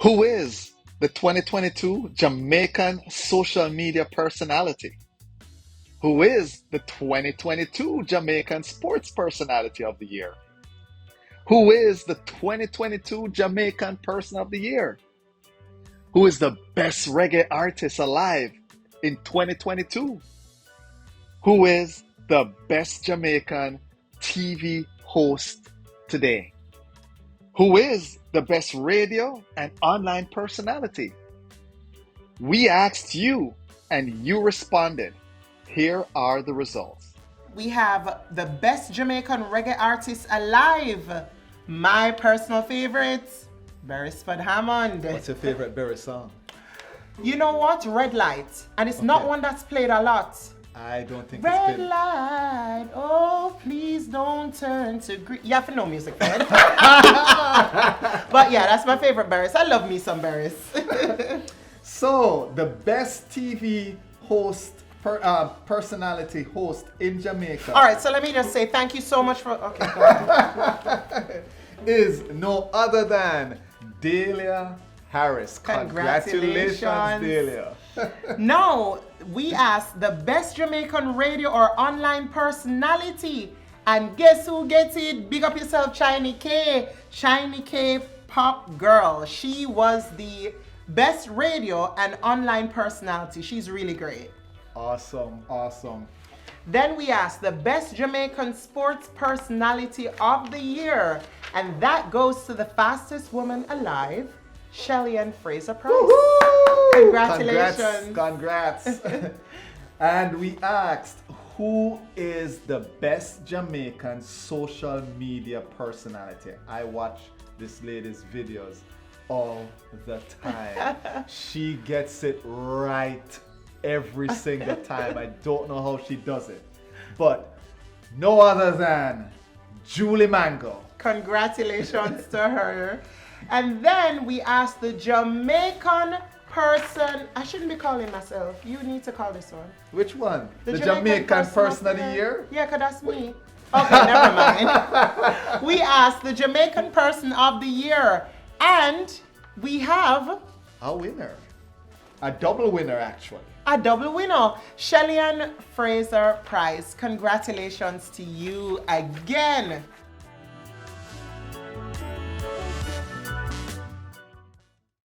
Who is the 2022 Jamaican social media personality? Who is the 2022 Jamaican sports personality of the year? Who is the 2022 Jamaican person of the year? Who is the best reggae artist alive in 2022? Who is the best Jamaican TV host today? Who is the best radio and online personality? We asked you and you responded. Here are the results. We have the best Jamaican reggae artist alive. My personal favorites, Beresford Hammond. What's your favorite Berry song? You know what? Red Light. And it's not one that's played a lot. I don't think Red it's been... light, oh please don't turn to green. You have to know music for it. But yeah, that's my favorite Beres. I love me some Beres. So, the best TV host, personality host in Jamaica. All right, so let me just say thank you so much for, okay, go ahead. Is no other than Delia Harris. Congratulations, Delia. No, we asked the best Jamaican radio or online personality. And guess who gets it? Big up yourself, Shiny K. Shiny K Pop Girl. She was the best radio and online personality. She's really great. Awesome, awesome. Then we asked the best Jamaican sports personality of the year. And that goes to the fastest woman alive, Shelly Ann Fraser Price. Woo-hoo! Congratulations. Congrats. And we asked, who is the best Jamaican social media personality? I watch this lady's videos all the time. She gets it right every single time. I don't know how she does it. But no other than Julie Mango. Congratulations to her. And then we asked the Jamaican person. I shouldn't be calling myself. You need to call this one. Which one? The Jamaican person of the year? Yeah, because that's me. Okay, never mind. We asked the Jamaican person of the year. And we have a winner. A double winner, actually. a double winner, Shelly Ann Fraser Price. Congratulations to you again.